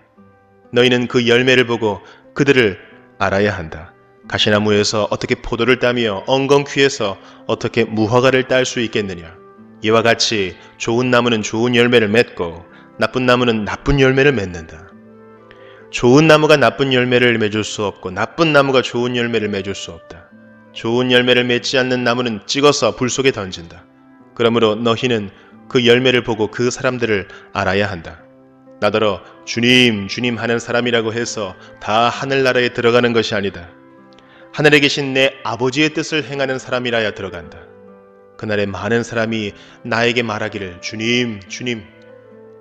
너희는 그 열매를 보고 그들을 알아야 한다. 가시나무에서 어떻게 포도를 따며 엉겅퀴에서 어떻게 무화과를 딸 수 있겠느냐? 이와 같이 좋은 나무는 좋은 열매를 맺고 나쁜 나무는 나쁜 열매를 맺는다. 좋은 나무가 나쁜 열매를 맺을 수 없고 나쁜 나무가 좋은 열매를 맺을 수 없다. 좋은 열매를 맺지 않는 나무는 찍어서 불 속에 던진다. 그러므로 너희는 그 열매를 보고 그 사람들을 알아야 한다. 나더러 주님 주님 하는 사람이라고 해서 다 하늘나라에 들어가는 것이 아니다. 하늘에 계신 내 아버지의 뜻을 행하는 사람이라야 들어간다. 그날에 많은 사람이 나에게 말하기를 주님 주님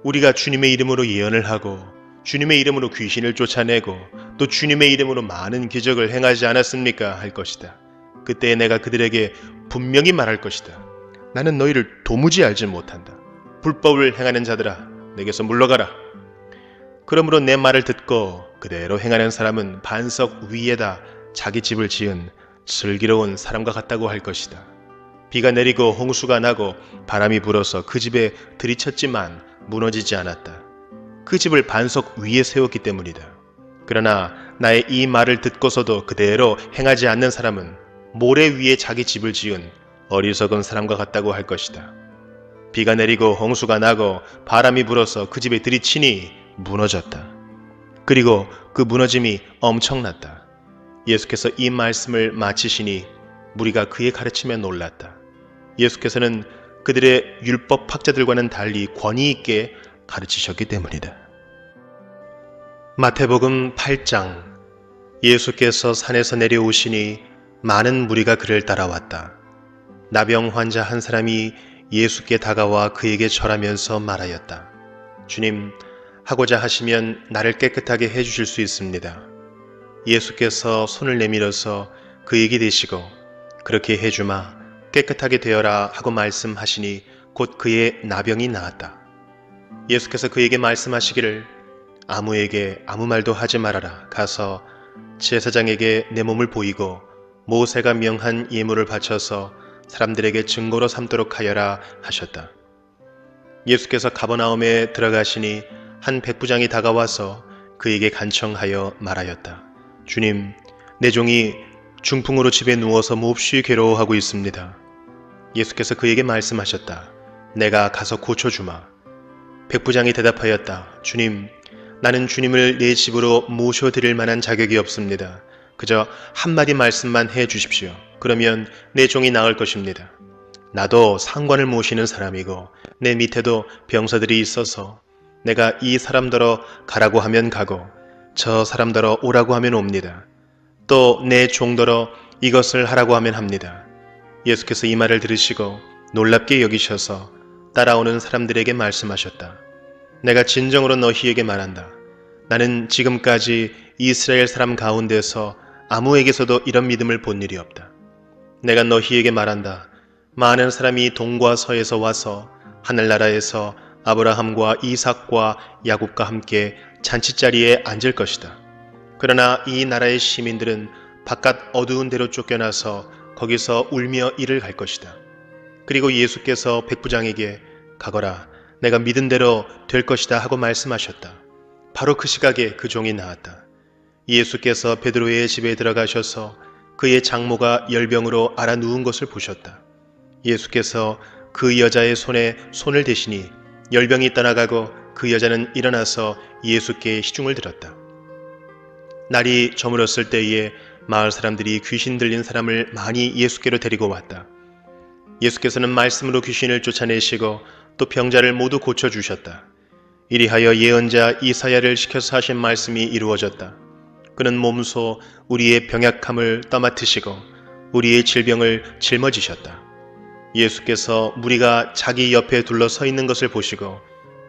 우리가 주님의 이름으로 예언을 하고 주님의 이름으로 귀신을 쫓아내고 또 주님의 이름으로 많은 기적을 행하지 않았습니까? 할 것이다. 그때 내가 그들에게 분명히 말할 것이다. 나는 너희를 도무지 알지 못한다. 불법을 행하는 자들아 내게서 물러가라. 그러므로 내 말을 듣고 그대로 행하는 사람은 반석 위에다 자기 집을 지은 슬기로운 사람과 같다고 할 것이다. 비가 내리고 홍수가 나고 바람이 불어서 그 집에 들이쳤지만 무너지지 않았다. 그 집을 반석 위에 세웠기 때문이다. 그러나 나의 이 말을 듣고서도 그대로 행하지 않는 사람은 모래 위에 자기 집을 지은 어리석은 사람과 같다고 할 것이다. 비가 내리고 홍수가 나고 바람이 불어서 그 집에 들이치니 무너졌다. 그리고 그 무너짐이 엄청났다. 예수께서 이 말씀을 마치시니 무리가 그의 가르침에 놀랐다. 예수께서는 그들의 율법 학자들과는 달리 권위 있게 가르치셨기 때문이다. 마태복음 8장. 예수께서 산에서 내려오시니 많은 무리가 그를 따라왔다. 나병 환자 한 사람이 예수께 다가와 그에게 절하면서 말하였다. 주님, 하고자 하시면 나를 깨끗하게 해주실 수 있습니다. 예수께서 손을 내밀어서 그에게 대시고 그렇게 해주마 깨끗하게 되어라 하고 말씀하시니 곧 그의 나병이 나았다. 예수께서 그에게 말씀하시기를 아무에게 아무 말도 하지 말아라. 가서 제사장에게 내 몸을 보이고 모세가 명한 예물을 바쳐서 사람들에게 증거로 삼도록 하여라 하셨다. 예수께서 가버나움에 들어가시니 한 백부장이 다가와서 그에게 간청하여 말하였다. 주님, 내 종이 중풍으로 집에 누워서 몹시 괴로워하고 있습니다. 예수께서 그에게 말씀하셨다. 내가 가서 고쳐주마. 백부장이 대답하였다. 주님, 나는 주님을 내 집으로 모셔드릴 만한 자격이 없습니다. 그저 한마디 말씀만 해 주십시오. 그러면 내 종이 나을 것입니다. 나도 상관을 모시는 사람이고 내 밑에도 병사들이 있어서 내가 이 사람더러 가라고 하면 가고 저 사람더러 오라고 하면 옵니다. 또 내 종더러 이것을 하라고 하면 합니다. 예수께서 이 말을 들으시고 놀랍게 여기셔서 따라오는 사람들에게 말씀하셨다. 내가 진정으로 너희에게 말한다. 나는 지금까지 이스라엘 사람 가운데서 아무에게서도 이런 믿음을 본 일이 없다. 내가 너희에게 말한다. 많은 사람이 동과 서에서 와서 하늘나라에서 아브라함과 이삭과 야곱과 함께 잔치자리에 앉을 것이다. 그러나 이 나라의 시민들은 바깥 어두운 데로 쫓겨나서 거기서 울며 이를 갈 것이다. 그리고 예수께서 백부장에게 가거라, 내가 믿은 대로 될 것이다 하고 말씀하셨다. 바로 그 시각에 그 종이 나왔다. 예수께서 베드로의 집에 들어가셔서 그의 장모가 열병으로 앓아 누운 것을 보셨다. 예수께서 그 여자의 손에 손을 대시니 열병이 떠나가고 그 여자는 일어나서 예수께 시중을 들었다. 날이 저물었을 때에 마을 사람들이 귀신 들린 사람을 많이 예수께로 데리고 왔다. 예수께서는 말씀으로 귀신을 쫓아내시고 또 병자를 모두 고쳐주셨다. 이리하여 예언자 이사야를 시켜서 하신 말씀이 이루어졌다. 그는 몸소 우리의 병약함을 떠맡으시고 우리의 질병을 짊어지셨다. 예수께서 무리가 자기 옆에 둘러서 있는 것을 보시고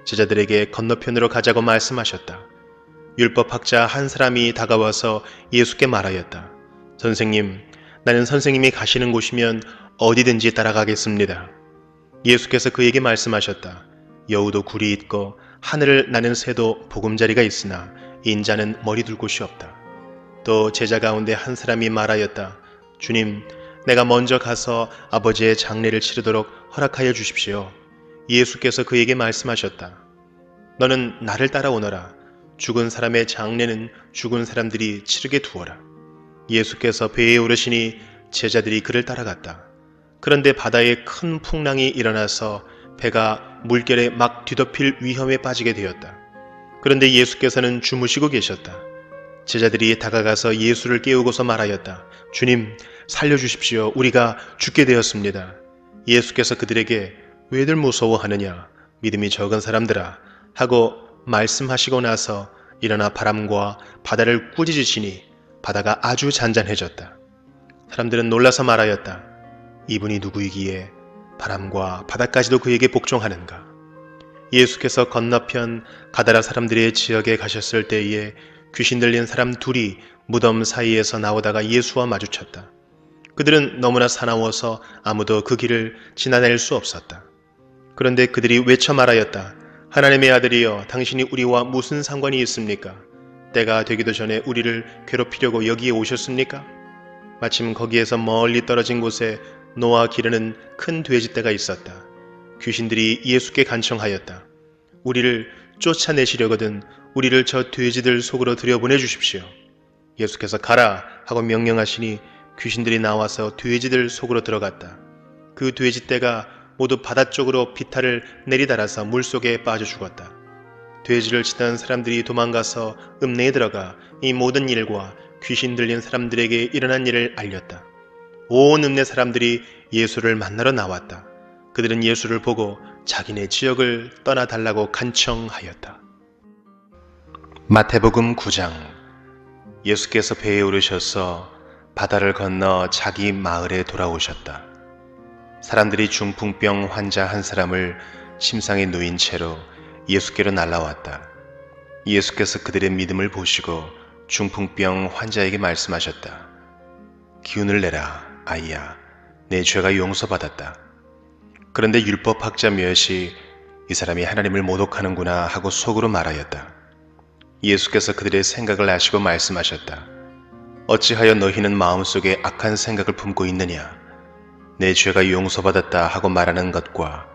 제자들에게 건너편으로 가자고 말씀하셨다. 율법학자 한 사람이 다가와서 예수께 말하였다. 선생님, 나는 선생님이 가시는 곳이면 어디든지 따라가겠습니다. 예수께서 그에게 말씀하셨다. 여우도 굴이 있고 하늘을 나는 새도 보금자리가 있으나 인자는 머리 둘 곳이 없다. 또 제자 가운데 한 사람이 말하였다. 주님, 내가 먼저 가서 아버지의 장례를 치르도록 허락하여 주십시오. 예수께서 그에게 말씀하셨다. 너는 나를 따라오너라. 죽은 사람의 장례는 죽은 사람들이 치르게 두어라. 예수께서 배에 오르시니 제자들이 그를 따라갔다. 그런데 바다에 큰 풍랑이 일어나서 배가 물결에 막 뒤덮일 위험에 빠지게 되었다. 그런데 예수께서는 주무시고 계셨다. 제자들이 다가가서 예수를 깨우고서 말하였다. 주님, 살려주십시오. 우리가 죽게 되었습니다. 예수께서 그들에게 왜들 무서워하느냐? 믿음이 적은 사람들아 하고 말씀하시고 나서 일어나 바람과 바다를 꾸짖으시니 바다가 아주 잔잔해졌다. 사람들은 놀라서 말하였다. 이분이 누구이기에 바람과 바다까지도 그에게 복종하는가? 예수께서 건너편 가다라 사람들의 지역에 가셨을 때에 귀신 들린 사람 둘이 무덤 사이에서 나오다가 예수와 마주쳤다. 그들은 너무나 사나워서 아무도 그 길을 지나낼 수 없었다. 그런데 그들이 외쳐 말하였다. 하나님의 아들이여, 당신이 우리와 무슨 상관이 있습니까? 때가 되기도 전에 우리를 괴롭히려고 여기에 오셨습니까? 마침 거기에서 멀리 떨어진 곳에 노아 기르는 큰 돼지떼가 있었다. 귀신들이 예수께 간청하였다. 우리를 쫓아내시려거든 우리를 저 돼지들 속으로 들여보내 주십시오. 예수께서 가라 하고 명령하시니 귀신들이 나와서 돼지들 속으로 들어갔다. 그 돼지떼가 모두 바다 쪽으로 비탈을 내리달아서 물속에 빠져 죽었다. 돼지를 치던 사람들이 도망가서 읍내에 들어가 이 모든 일과 귀신 들린 사람들에게 일어난 일을 알렸다. 온 읍내 사람들이 예수를 만나러 나왔다. 그들은 예수를 보고 자기네 지역을 떠나달라고 간청하였다. 마태복음 9장. 예수께서 배에 오르셔서 바다를 건너 자기 마을에 돌아오셨다. 사람들이 중풍병 환자 한 사람을 심상에 누인 채로 예수께로 날라왔다. 예수께서 그들의 믿음을 보시고 중풍병 환자에게 말씀하셨다. 기운을 내라, 아이야. 내 죄가 용서받았다. 그런데 율법학자 몇이 이 사람이 하나님을 모독하는구나 하고 속으로 말하였다. 예수께서 그들의 생각을 아시고 말씀하셨다. 어찌하여 너희는 마음속에 악한 생각을 품고 있느냐? 내 죄가 용서받았다 하고 말하는 것과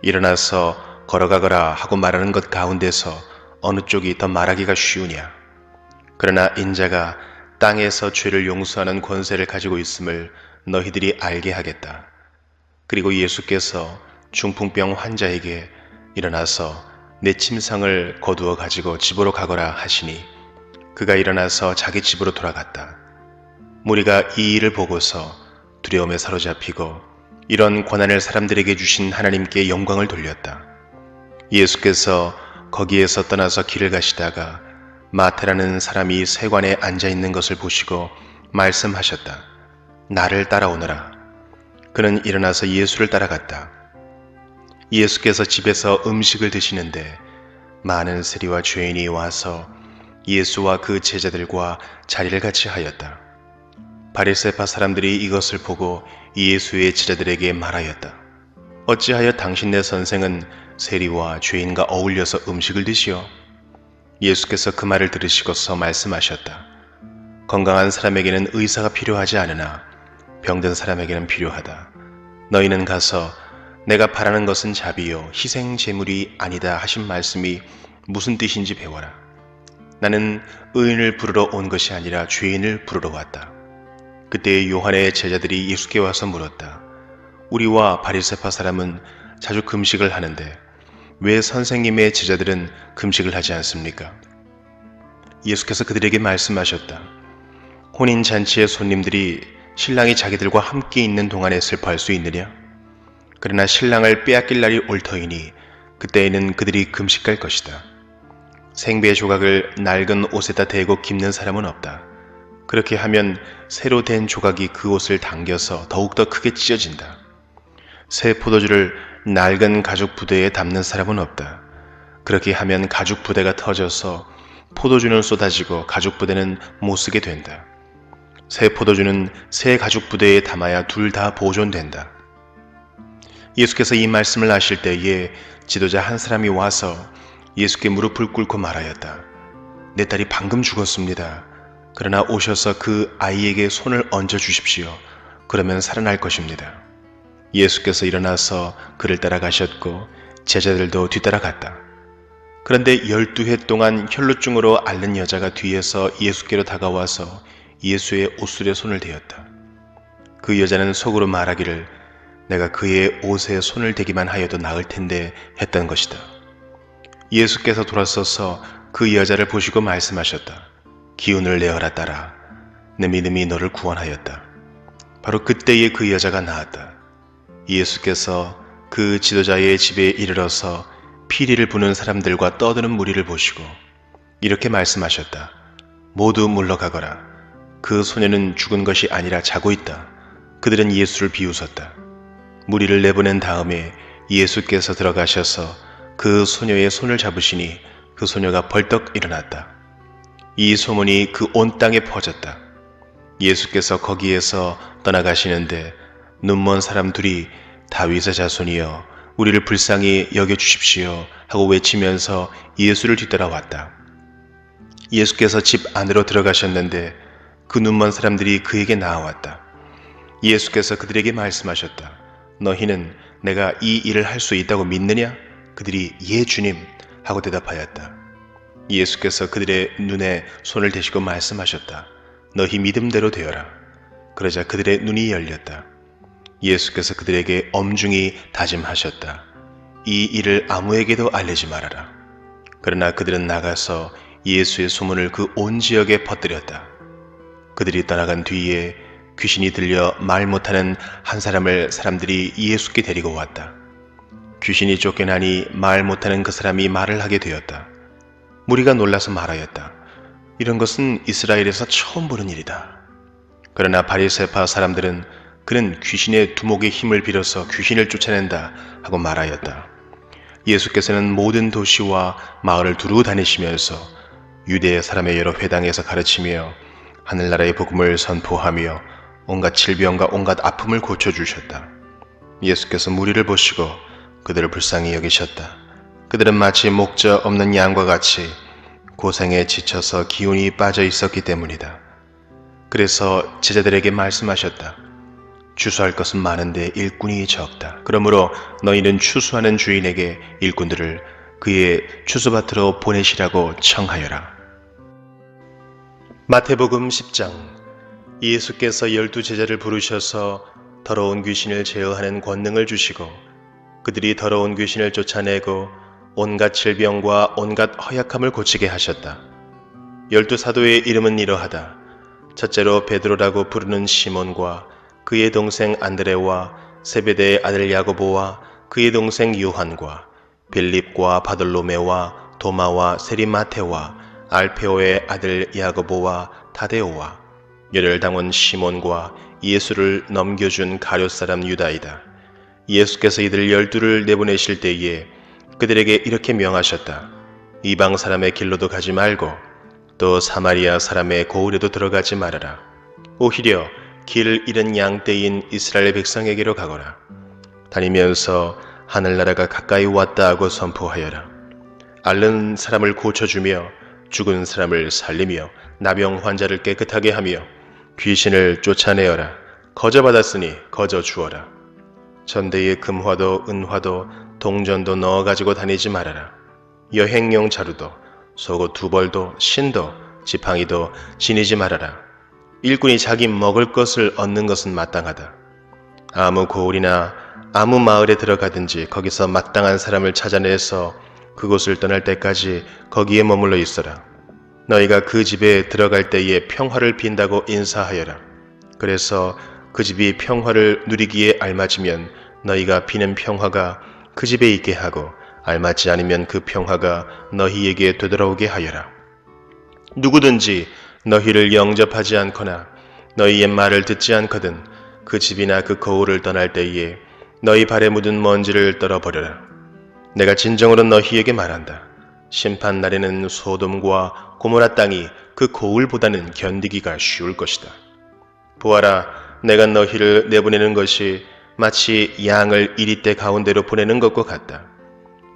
일어나서 걸어가거라 하고 말하는 것 가운데서 어느 쪽이 더 말하기가 쉬우냐? 그러나 인자가 땅에서 죄를 용서하는 권세를 가지고 있음을 너희들이 알게 하겠다. 그리고 예수께서 중풍병 환자에게 일어나서 내 침상을 거두어 가지고 집으로 가거라 하시니 그가 일어나서 자기 집으로 돌아갔다. 무리가 이 일을 보고서 두려움에 사로잡히고 이런 권한을 사람들에게 주신 하나님께 영광을 돌렸다. 예수께서 거기에서 떠나서 길을 가시다가 마태라는 사람이 세관에 앉아 있는 것을 보시고 말씀하셨다. 나를 따라오너라. 그는 일어나서 예수를 따라갔다. 예수께서 집에서 음식을 드시는데 많은 세리와 죄인이 와서 예수와 그 제자들과 자리를 같이 하였다. 바리새파 사람들이 이것을 보고 예수의 제자들에게 말하였다. 어찌하여 당신네 선생은 세리와 죄인과 어울려서 음식을 드시오? 예수께서 그 말을 들으시고서 말씀하셨다. 건강한 사람에게는 의사가 필요하지 않으나 병든 사람에게는 필요하다. 너희는 가서 내가 바라는 것은 자비요 희생 제물이 아니다 하신 말씀이 무슨 뜻인지 배워라. 나는 의인을 부르러 온 것이 아니라 죄인을 부르러 왔다. 그때 요한의 제자들이 예수께 와서 물었다. 우리와 바리새파 사람은 자주 금식을 하는데 왜 선생님의 제자들은 금식을 하지 않습니까? 예수께서 그들에게 말씀하셨다. 혼인잔치의 손님들이 신랑이 자기들과 함께 있는 동안에 슬퍼할 수 있느냐? 그러나 신랑을 빼앗길 날이 올 터이니 그때에는 그들이 금식할 것이다. 생배 조각을 낡은 옷에다 대고 깁는 사람은 없다. 그렇게 하면 새로 된 조각이 그 옷을 당겨서 더욱더 크게 찢어진다. 새 포도주를 낡은 가죽 부대에 담는 사람은 없다. 그렇게 하면 가죽 부대가 터져서 포도주는 쏟아지고 가죽 부대는 못 쓰게 된다. 새 포도주는 새 가죽 부대에 담아야 둘 다 보존된다. 예수께서 이 말씀을 하실 때에 지도자 한 사람이 와서 예수께 무릎을 꿇고 말하였다. 내 딸이 방금 죽었습니다. 그러나 오셔서 그 아이에게 손을 얹어 주십시오. 그러면 살아날 것입니다. 예수께서 일어나서 그를 따라가셨고 제자들도 뒤따라갔다. 그런데 12해 동안 혈루증으로 앓는 여자가 뒤에서 예수께로 다가와서 예수의 옷술에 손을 대었다. 그 여자는 속으로 말하기를 내가 그의 옷에 손을 대기만 하여도 나을 텐데 했던 것이다. 예수께서 돌아서서 그 여자를 보시고 말씀하셨다. 기운을 내어라 딸아. 내 믿음이 너를 구원하였다. 바로 그때에 그 여자가 나았다. 예수께서 그 지도자의 집에 이르러서 피리를 부는 사람들과 떠드는 무리를 보시고 이렇게 말씀하셨다. 모두 물러가거라. 그 소녀는 죽은 것이 아니라 자고 있다. 그들은 예수를 비웃었다. 무리를 내보낸 다음에 예수께서 들어가셔서 그 소녀의 손을 잡으시니 그 소녀가 벌떡 일어났다. 이 소문이 그 온 땅에 퍼졌다. 예수께서 거기에서 떠나가시는데 눈먼 사람 둘이 다윗의 자손이여 우리를 불쌍히 여겨주십시오 하고 외치면서 예수를 뒤따라왔다. 예수께서 집 안으로 들어가셨는데 그 눈먼 사람들이 그에게 나아왔다. 예수께서 그들에게 말씀하셨다. 너희는 내가 이 일을 할 수 있다고 믿느냐? 그들이 예 주님 하고 대답하였다. 예수께서 그들의 눈에 손을 대시고 말씀하셨다. 너희 믿음대로 되어라. 그러자 그들의 눈이 열렸다. 예수께서 그들에게 엄중히 다짐하셨다. 이 일을 아무에게도 알리지 말아라. 그러나 그들은 나가서 예수의 소문을 그 온 지역에 퍼뜨렸다. 그들이 떠나간 뒤에 귀신이 들려 말 못하는 한 사람을 사람들이 예수께 데리고 왔다. 귀신이 쫓겨나니 말 못하는 그 사람이 말을 하게 되었다. 무리가 놀라서 말하였다. 이런 것은 이스라엘에서 처음 보는 일이다. 그러나 바리새파 사람들은 그는 귀신의 두목의 힘을 빌어서 귀신을 쫓아낸다 하고 말하였다. 예수께서는 모든 도시와 마을을 두루 다니시면서 유대 사람의 여러 회당에서 가르치며 하늘나라의 복음을 선포하며 온갖 질병과 온갖 아픔을 고쳐주셨다. 예수께서 무리를 보시고 그들을 불쌍히 여기셨다. 그들은 마치 목자 없는 양과 같이 고생에 지쳐서 기운이 빠져 있었기 때문이다. 그래서 제자들에게 말씀하셨다. 추수할 것은 많은데 일꾼이 적다. 그러므로 너희는 추수하는 주인에게 일꾼들을 그의 추수밭으로 보내시라고 청하여라. 마태복음 10장. 예수께서 12제자를 부르셔서 더러운 귀신을 제어하는 권능을 주시고 그들이 더러운 귀신을 쫓아내고 온갖 질병과 온갖 허약함을 고치게 하셨다. 12사도의 이름은 이러하다. 첫째로 베드로라고 부르는 시몬과 그의 동생 안드레와 세베대의 아들 야고보와 그의 동생 요한과 빌립과 바돌로메와 도마와 세리 마테와 알페오의 아들 야고보와 타데오와 열혈당원 시몬과 예수를 넘겨준 가룟 사람 유다이다. 예수께서 이들 12를 내보내실 때에 그들에게 이렇게 명하셨다. 이방 사람의 길로도 가지 말고 또 사마리아 사람의 고을에도 들어가지 말아라. 오히려 길 잃은 양떼인 이스라엘 백성에게로 가거라. 다니면서 하늘나라가 가까이 왔다 하고 선포하여라. 앓는 사람을 고쳐주며 죽은 사람을 살리며 나병 환자를 깨끗하게 하며 귀신을 쫓아내어라. 거저 받았으니 거저 주어라. 전대에 금화도 은화도 동전도 넣어 가지고 다니지 말아라. 여행용 자루도 속옷 2벌도 신도 지팡이도 지니지 말아라. 일꾼이 자기 먹을 것을 얻는 것은 마땅하다. 아무 고을이나 아무 마을에 들어가든지 거기서 마땅한 사람을 찾아내서 그곳을 떠날 때까지 거기에 머물러 있어라. 너희가 그 집에 들어갈 때에 평화를 빈다고 인사하여라. 그래서 그 집이 평화를 누리기에 알맞으면 너희가 비는 평화가 그 집에 있게 하고 알맞지 않으면 그 평화가 너희에게 되돌아오게 하여라. 누구든지 너희를 영접하지 않거나 너희의 말을 듣지 않거든 그 집이나 그 거울을 떠날 때에 너희 발에 묻은 먼지를 떨어버려라. 내가 진정으로 너희에게 말한다. 심판 날에는 소돔과 고모라 땅이 그 거울보다는 견디기가 쉬울 것이다. 보아라, 내가 너희를 내보내는 것이 마치 양을 이리떼 가운데로 보내는 것과 같다.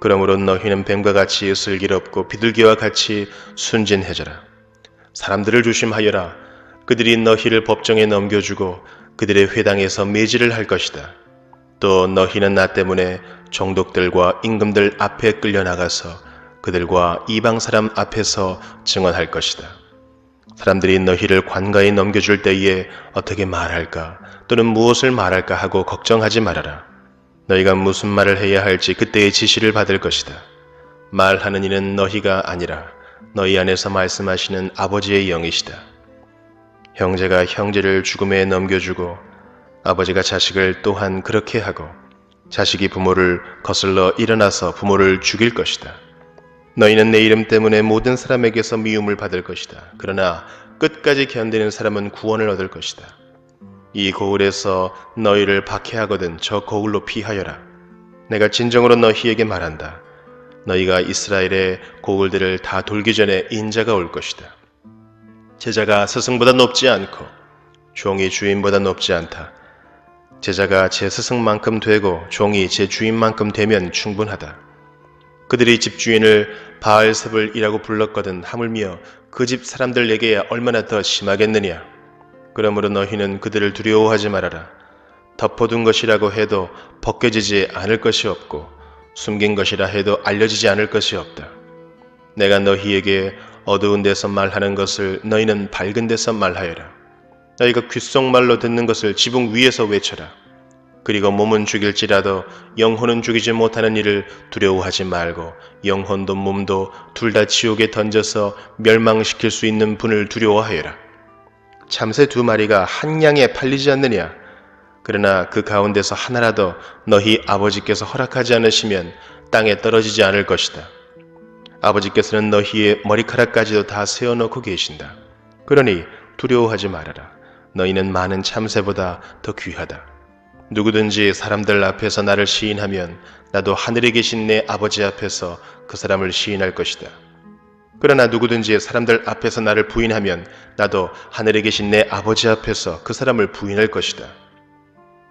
그러므로 너희는 뱀과 같이 슬기롭고 비둘기와 같이 순진해져라. 사람들을 조심하여라. 그들이 너희를 법정에 넘겨주고 그들의 회당에서 매질을 할 것이다. 또 너희는 나 때문에 종독들과 임금들 앞에 끌려나가서 그들과 이방 사람 앞에서 증언할 것이다. 사람들이 너희를 관가에 넘겨줄 때에 어떻게 말할까 또는 무엇을 말할까 하고 걱정하지 말아라. 너희가 무슨 말을 해야 할지 그때의 지시를 받을 것이다. 말하는 이는 너희가 아니라 너희 안에서 말씀하시는 아버지의 영이시다. 형제가 형제를 죽음에 넘겨주고 아버지가 자식을 또한 그렇게 하고 자식이 부모를 거슬러 일어나서 부모를 죽일 것이다. 너희는 내 이름 때문에 모든 사람에게서 미움을 받을 것이다. 그러나 끝까지 견디는 사람은 구원을 얻을 것이다. 이 거울에서 너희를 박해하거든 저 거울로 피하여라. 내가 진정으로 너희에게 말한다. 너희가 이스라엘의 고을들을 다 돌기 전에 인자가 올 것이다. 제자가 스승보다 높지 않고 종이 주인보다 높지 않다. 제자가 제 스승만큼 되고 종이 제 주인만큼 되면 충분하다. 그들이 집주인을 바알세불이라고 불렀거든 하물며 그 집 사람들에게 얼마나 더 심하겠느냐. 그러므로 너희는 그들을 두려워하지 말아라. 덮어둔 것이라고 해도 벗겨지지 않을 것이 없고 숨긴 것이라 해도 알려지지 않을 것이 없다. 내가 너희에게 어두운 데서 말하는 것을 너희는 밝은 데서 말하여라. 너희가 귓속말로 듣는 것을 지붕 위에서 외쳐라. 그리고 몸은 죽일지라도 영혼은 죽이지 못하는 일을 두려워하지 말고 영혼도 몸도 둘 다 지옥에 던져서 멸망시킬 수 있는 분을 두려워하여라. 참새 2마리가 한 양에 팔리지 않느냐? 그러나 그 가운데서 하나라도 너희 아버지께서 허락하지 않으시면 땅에 떨어지지 않을 것이다. 아버지께서는 너희의 머리카락까지도 다 세워놓고 계신다. 그러니 두려워하지 말아라. 너희는 많은 참새보다 더 귀하다. 누구든지 사람들 앞에서 나를 시인하면 나도 하늘에 계신 내 아버지 앞에서 그 사람을 시인할 것이다. 그러나 누구든지 사람들 앞에서 나를 부인하면 나도 하늘에 계신 내 아버지 앞에서 그 사람을 부인할 것이다.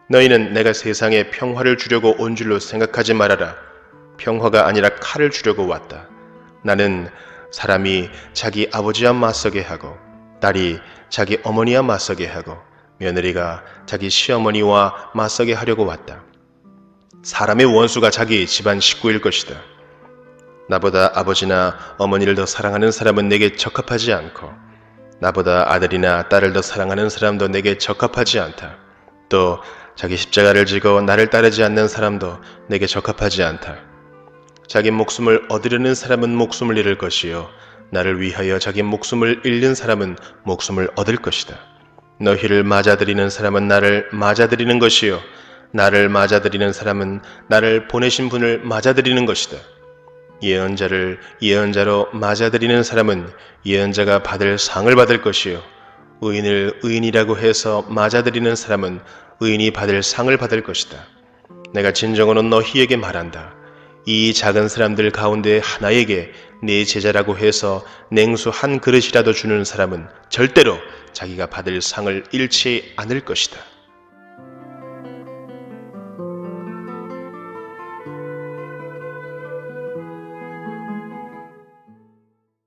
너희는 내가 세상에 평화를 주려고 온 줄로 생각하지 말아라. 평화가 아니라 칼을 주려고 왔다. 나는 사람이 자기 아버지와 맞서게 하고 딸이 자기 어머니와 맞서게 하고 며느리가 자기 시어머니와 맞서게 하려고 왔다. 사람의 원수가 자기 집안 식구일 것이다. 나보다 아버지나 어머니를 더 사랑하는 사람은 내게 적합하지 않고 나보다 아들이나 딸을 더 사랑하는 사람도 내게 적합하지 않다. 또 자기 십자가를 지고 나를 따르지 않는 사람도 내게 적합하지 않다. 자기 목숨을 얻으려는 사람은 목숨을 잃을 것이요 나를 위하여 자기 목숨을 잃는 사람은 목숨을 얻을 것이다. 너희를 맞아들이는 사람은 나를 맞아들이는 것이요 나를 맞아들이는 사람은 나를 보내신 분을 맞아들이는 것이다. 예언자를 예언자로 맞아들이는 사람은 예언자가 받을 상을 받을 것이요 의인을 의인이라고 해서 맞아들이는 사람은 의인이 받을 상을 받을 것이다. 내가 진정으로 너희에게 말한다. 이 작은 사람들 가운데 하나에게 네 제자라고 해서 냉수 한 그릇이라도 주는 사람은 절대로 자기가 받을 상을 잃지 않을 것이다.